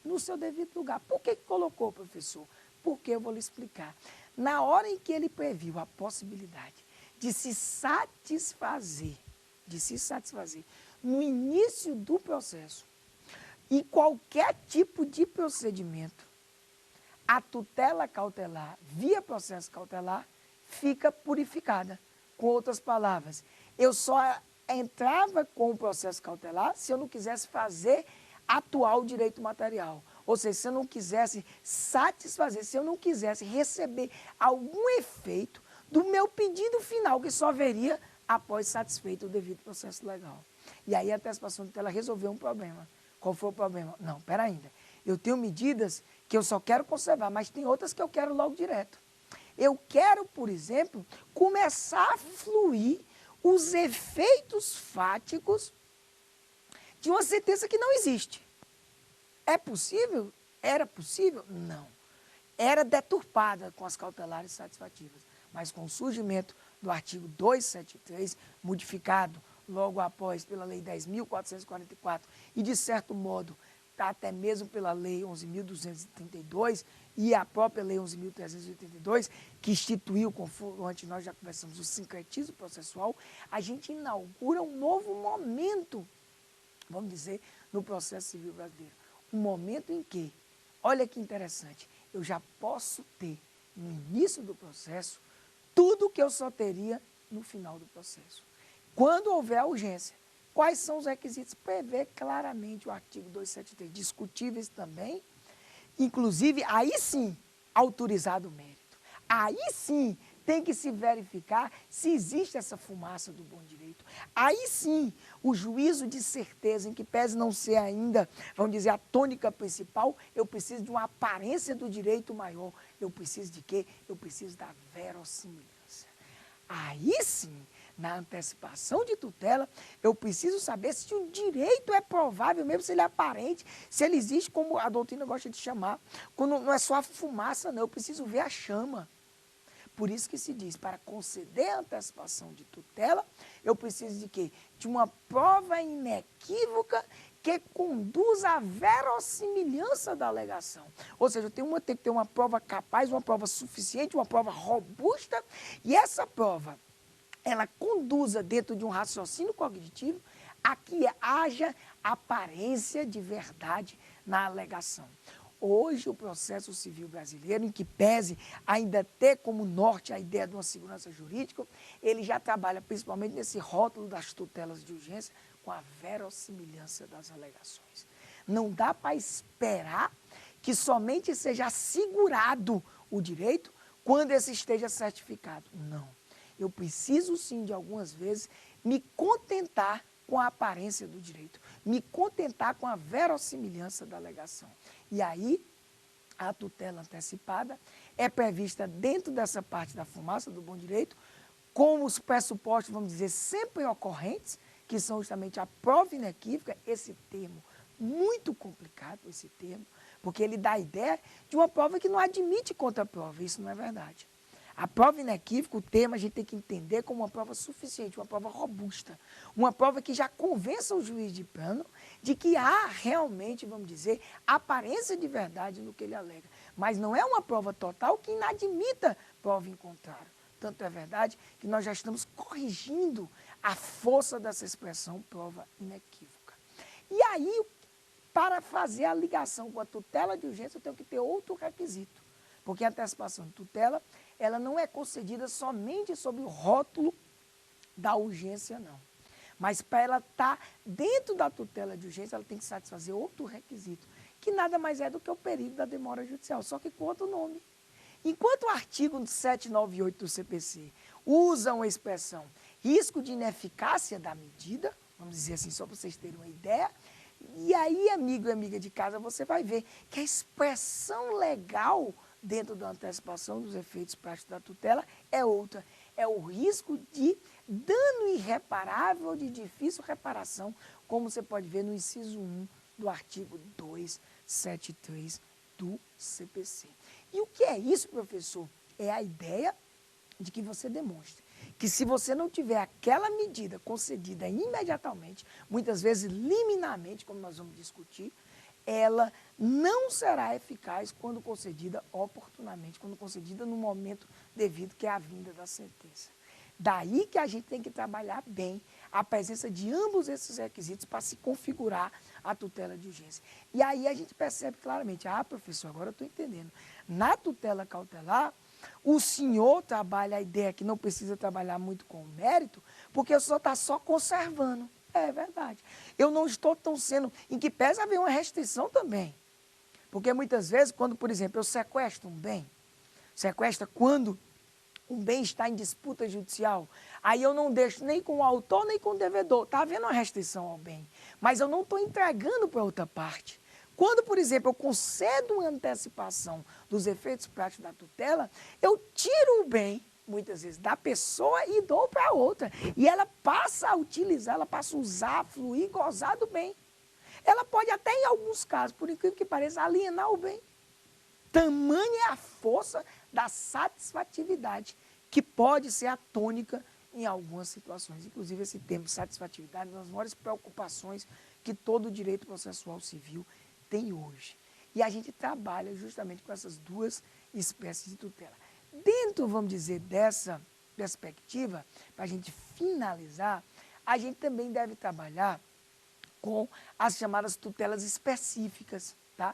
[SPEAKER 1] no seu devido lugar. Por que colocou, professor? Porque eu vou lhe explicar. Na hora em que ele previu a possibilidade de se satisfazer no início do processo e qualquer tipo de procedimento, a tutela cautelar via processo cautelar fica purificada. Com outras palavras, eu só entrava com o processo cautelar se eu não quisesse fazer atuar o direito material. Ou seja, se eu não quisesse satisfazer, se eu não quisesse receber algum efeito do meu pedido final, que só haveria após satisfeito o devido processo legal. E aí a antecipação de tutela resolveu um problema. Qual foi o problema? Não, espera ainda. Eu tenho medidas que eu só quero conservar, mas tem outras que eu quero logo direto. Eu quero, por exemplo, começar a fluir os efeitos fáticos de uma sentença que não existe. É possível? Era possível? Não. Era deturpada com as cautelares satisfativas. Mas com o surgimento do artigo 273, modificado logo após pela Lei 10.444 e, de certo modo, até mesmo pela Lei 11.232 e a própria Lei 11.382, que instituiu, conforme nós já conversamos, o sincretismo processual, a gente inaugura um novo momento, vamos dizer, no processo civil brasileiro. Um momento em que, olha que interessante, eu já posso ter, no início do processo, tudo que eu só teria no final do processo. Quando houver a urgência, quais são os requisitos? Prevê claramente o artigo 273, discutíveis também, inclusive, aí sim, autorizado o mérito. Aí sim, tem que se verificar se existe essa fumaça do bom direito. Aí sim, o juízo de certeza, em que pese não ser ainda, vamos dizer, a tônica principal, eu preciso de uma aparência do direito maior. Eu preciso de quê? Eu preciso da verossimilhança. Aí sim, na antecipação de tutela, eu preciso saber se o direito é provável, mesmo se ele é aparente, se ele existe, como a doutrina gosta de chamar, quando não é só a fumaça, não, eu preciso ver a chama. Por isso que se diz, para conceder a antecipação de tutela, eu preciso de quê? De uma prova inequívoca que conduza à verossimilhança da alegação. Ou seja, eu tenho que ter uma prova capaz, uma prova suficiente, uma prova robusta, e essa prova, ela conduza dentro de um raciocínio cognitivo a que haja aparência de verdade na alegação. Hoje, o processo civil brasileiro, em que pese ainda ter como norte a ideia de uma segurança jurídica, ele já trabalha principalmente nesse rótulo das tutelas de urgência com a verossimilhança das alegações. Não dá para esperar que somente seja assegurado o direito quando esse esteja certificado. Não. Eu preciso sim, de algumas vezes, me contentar com a aparência do direito, me contentar com a verossimilhança da alegação. E aí, a tutela antecipada é prevista dentro dessa parte da fumaça do bom direito, com os pressupostos, vamos dizer, sempre ocorrentes, que são justamente a prova inequívoca, esse termo muito complicado, esse termo, porque ele dá a ideia de uma prova que não admite contraprova, isso não é verdade. A prova inequívoca, o termo, a gente tem que entender como uma prova suficiente, uma prova robusta, uma prova que já convença o juiz de plano de que há realmente, vamos dizer, aparência de verdade no que ele alega. Mas não é uma prova total que inadmita prova em contrário. Tanto é verdade que nós já estamos corrigindo a força dessa expressão prova inequívoca. E aí, para para fazer a ligação com a tutela de urgência, eu tenho que ter outro requisito. Porque a antecipação de tutela, ela não é concedida somente sob o rótulo da urgência, não. Mas para ela estar dentro da tutela de urgência, ela tem que satisfazer outro requisito, que nada mais é do que o período da demora judicial, só que com outro nome. Enquanto o artigo 798 do CPC usa uma expressão risco de ineficácia da medida, vamos dizer assim, só para vocês terem uma ideia, e aí, amigo e amiga de casa, você vai ver que a expressão legal dentro da antecipação dos efeitos práticos da tutela é outra. É o risco de dano irreparável, de difícil reparação, como você pode ver no inciso 1 do artigo 273 do CPC. E o que é isso, professor? É a ideia de que você demonstre que se você não tiver aquela medida concedida imediatamente, muitas vezes liminarmente, como nós vamos discutir, ela não será eficaz quando concedida oportunamente, quando concedida no momento devido, que é a vinda da sentença. Daí que a gente tem que trabalhar bem a presença de ambos esses requisitos para se configurar a tutela de urgência. E aí a gente percebe claramente, professor, agora eu estou entendendo. Na tutela cautelar, o senhor trabalha a ideia que não precisa trabalhar muito com o mérito, porque o senhor está só conservando. É verdade. Eu não estou tão sendo, em que pese haver uma restrição também. Porque muitas vezes, quando, por exemplo, eu sequestro um bem, sequestra quando um bem está em disputa judicial, aí eu não deixo nem com o autor, nem com o devedor. Está havendo uma restrição ao bem, mas eu não estou entregando para outra parte. Quando, por exemplo, eu concedo uma antecipação dos efeitos práticos da tutela, eu tiro o bem, muitas vezes, da pessoa e dou para outra. E ela passa a utilizar, ela passa a usar, fluir, gozar do bem. Ela pode até, em alguns casos, por incrível que pareça, alienar o bem. Tamanha é a força da satisfatividade, que pode ser a tônica em algumas situações. Inclusive, esse termo satisfatividade é uma das maiores preocupações que todo o direito processual civil tem hoje. E a gente trabalha justamente com essas duas espécies de tutela. Dentro, vamos dizer, dessa perspectiva, para a gente finalizar, a gente também deve trabalhar com as chamadas tutelas específicas, tá?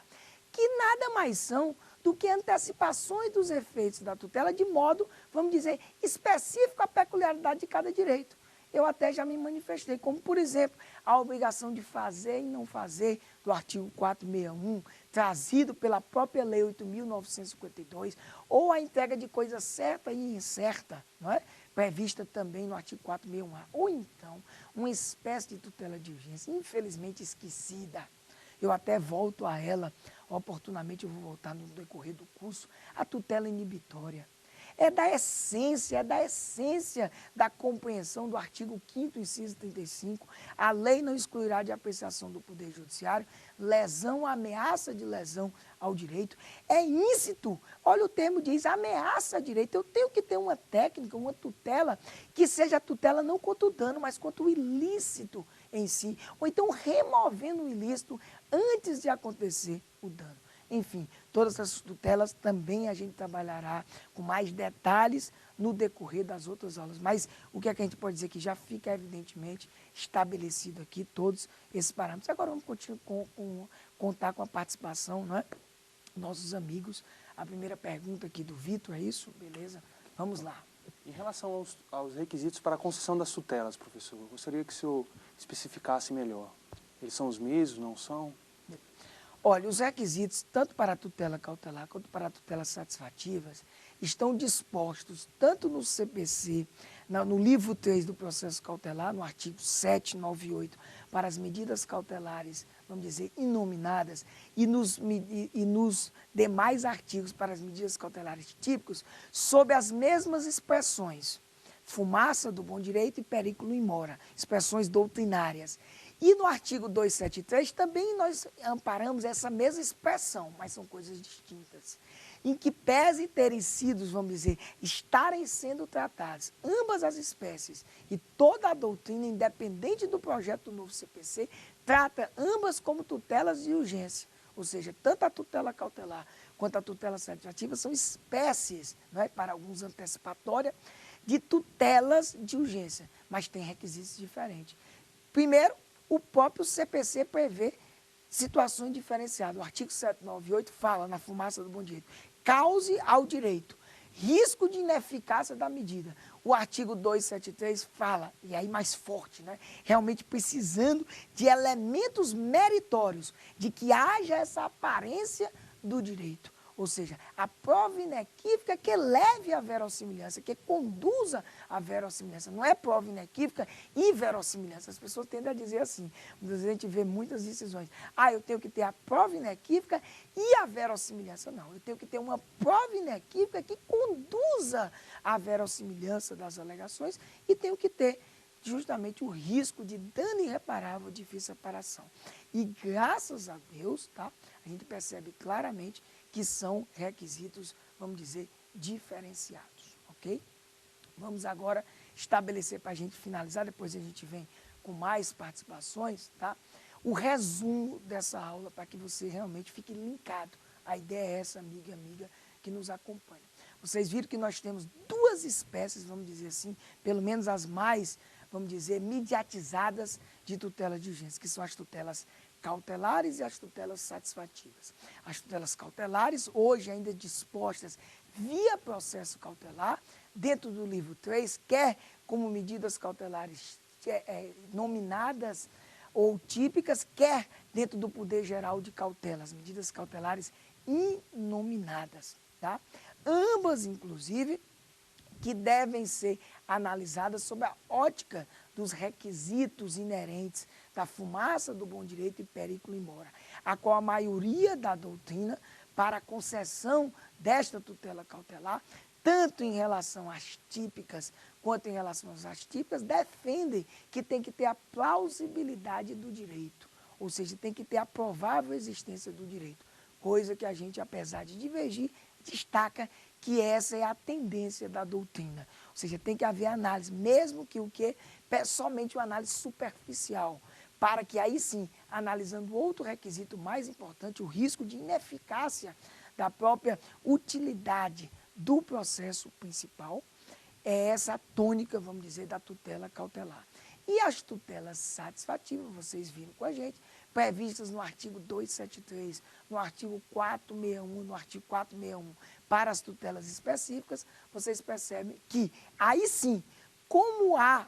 [SPEAKER 1] Que nada mais são do que antecipações dos efeitos da tutela de modo, vamos dizer, específico à peculiaridade de cada direito. Eu até já me manifestei, como, por exemplo, a obrigação de fazer e não fazer do artigo 461, trazido pela própria Lei 8.952, ou a entrega de coisa certa e incerta, não é? Prevista também no artigo 461A, ou então uma espécie de tutela de urgência, infelizmente esquecida. Eu até volto a ela, oportunamente eu vou voltar no decorrer do curso, a tutela inibitória. É da essência da compreensão do artigo 5º, inciso 35. A lei não excluirá de apreciação do Poder Judiciário lesão, ameaça de lesão ao direito. É íncito, olha o termo diz, ameaça a direito. Eu tenho que ter uma técnica, uma tutela, que seja a tutela não contra o dano, mas contra o ilícito em si. Ou então removendo o ilícito antes de acontecer o dano. Enfim, todas essas tutelas também a gente trabalhará com mais detalhes no decorrer das outras aulas. Mas o que é que a gente pode dizer que já fica evidentemente estabelecido aqui, todos esses parâmetros. Agora vamos contar com a participação, não é? Nossos amigos. A primeira pergunta aqui do Vitor, é isso? Beleza? Vamos lá.
[SPEAKER 2] Em relação aos requisitos para a concessão das tutelas, professor, eu gostaria que o senhor especificasse melhor. Eles são os mesmos, não são?
[SPEAKER 1] Olha, os requisitos, tanto para a tutela cautelar quanto para a tutela satisfativas, estão dispostos tanto no CPC, no livro 3 do processo cautelar, no artigo 798, para as medidas cautelares, vamos dizer, inominadas, e nos demais artigos para as medidas cautelares típicos, sob as mesmas expressões, fumaça do bom direito e periculo in mora, expressões doutrinárias. E no artigo 273 também nós amparamos essa mesma expressão, mas são coisas distintas. Em que pese terem sido, vamos dizer, estarem sendo tratadas ambas as espécies e toda a doutrina, independente do projeto do novo CPC, trata ambas como tutelas de urgência. Ou seja, tanto a tutela cautelar quanto a tutela satisfativa são espécies, não é, para alguns antecipatória, de tutelas de urgência, mas tem requisitos diferentes. Primeiro, o próprio CPC prevê situações diferenciadas. O artigo 798 fala na fumaça do bom direito. Cause ao direito risco de ineficácia da medida. O artigo 273 fala, e aí mais forte, né? Realmente precisando de elementos meritórios, de que haja essa aparência do direito. Ou seja, a prova inequívoca que leve à verossimilhança, que conduza à verossimilhança. Não é prova inequívoca e verossimilhança. As pessoas tendem a dizer assim. Muitas vezes a gente vê muitas decisões. Eu tenho que ter a prova inequívoca e a verossimilhança. Não, eu tenho que ter uma prova inequívoca que conduza à verossimilhança das alegações e tenho que ter justamente o risco de dano irreparável, difícil reparação. E graças a Deus, tá, a gente percebe claramente que são requisitos, vamos dizer, diferenciados, ok? Vamos agora estabelecer para a gente finalizar, depois a gente vem com mais participações, tá? O resumo dessa aula para que você realmente fique linkado. A ideia é essa, amiga e amiga, que nos acompanha. Vocês viram que nós temos duas espécies, vamos dizer assim, pelo menos as mais, vamos dizer, mediatizadas de tutela de urgência, que são as tutelas cautelares e as tutelas satisfativas. As tutelas cautelares, hoje ainda dispostas via processo cautelar, dentro do livro 3, quer como medidas cautelares nominadas ou típicas, quer dentro do poder geral de cautelas, medidas cautelares inominadas. Tá? Ambas, inclusive, que devem ser analisadas sob a ótica dos requisitos inerentes da fumaça do bom direito e periculo in mora, a qual a maioria da doutrina, para a concessão desta tutela cautelar, tanto em relação às típicas quanto em relação às atípicas, defendem que tem que ter a plausibilidade do direito, ou seja, tem que ter a provável existência do direito, coisa que a gente, apesar de divergir, destaca que essa é a tendência da doutrina. Ou seja, tem que haver análise, mesmo que somente uma análise superficial, para que aí sim, analisando outro requisito mais importante, o risco de ineficácia da própria utilidade do processo principal, é essa a tônica, vamos dizer, da tutela cautelar. E as tutelas satisfativas, vocês viram com a gente, previstas no artigo 273, no artigo 461, no artigo 461, para as tutelas específicas, vocês percebem que, aí sim, como há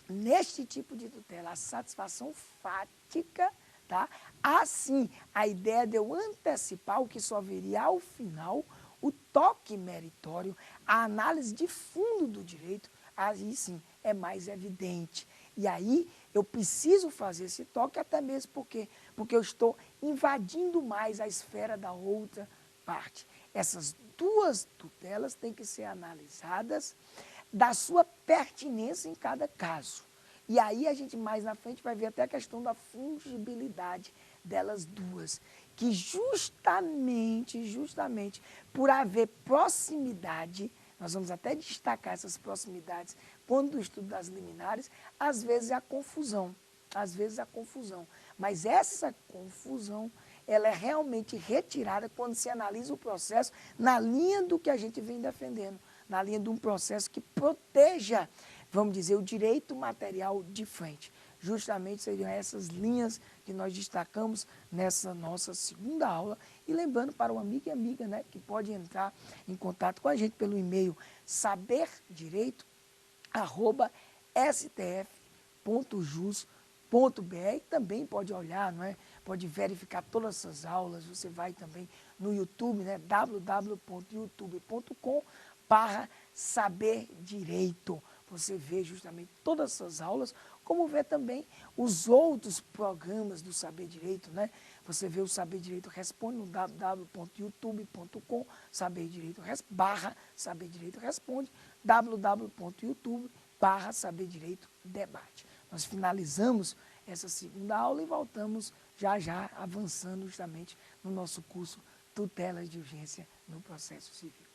[SPEAKER 1] neste tipo de tutela a satisfação fática, tá? Assim, a ideia de eu antecipar o que só viria ao final, o toque meritório, a análise de fundo do direito, aí sim é mais evidente. E aí eu preciso fazer esse toque até mesmo porque eu estou invadindo mais a esfera da outra parte. Essas duas tutelas têm que ser analisadas da sua pertinência em cada caso. E aí a gente mais na frente vai ver até a questão da fungibilidade delas duas, que justamente por haver proximidade, nós vamos até destacar essas proximidades quando do estudo das liminares, às vezes há confusão, mas essa confusão, ela é realmente retirada quando se analisa o processo na linha do que a gente vem defendendo, na linha de um processo que proteja, vamos dizer, o direito material de frente. Justamente seriam essas linhas que nós destacamos nessa nossa segunda aula. E lembrando para o amigo e amiga, né, que pode entrar em contato com a gente pelo e-mail saberdireito@stf.jus.br. Também pode olhar, não é? Pode verificar todas essas aulas. Você vai também no YouTube, né, www.youtube.com/saberdireito. Você vê justamente todas essas aulas, como vê também os outros programas do Saber Direito, né? Você vê o Saber Direito Responde no www.youtube.com/Saber Direito Responde, www.youtube/Saber Direito Debate. Nós finalizamos essa segunda aula e voltamos já avançando justamente no nosso curso Tutelas de Urgência no Processo Civil.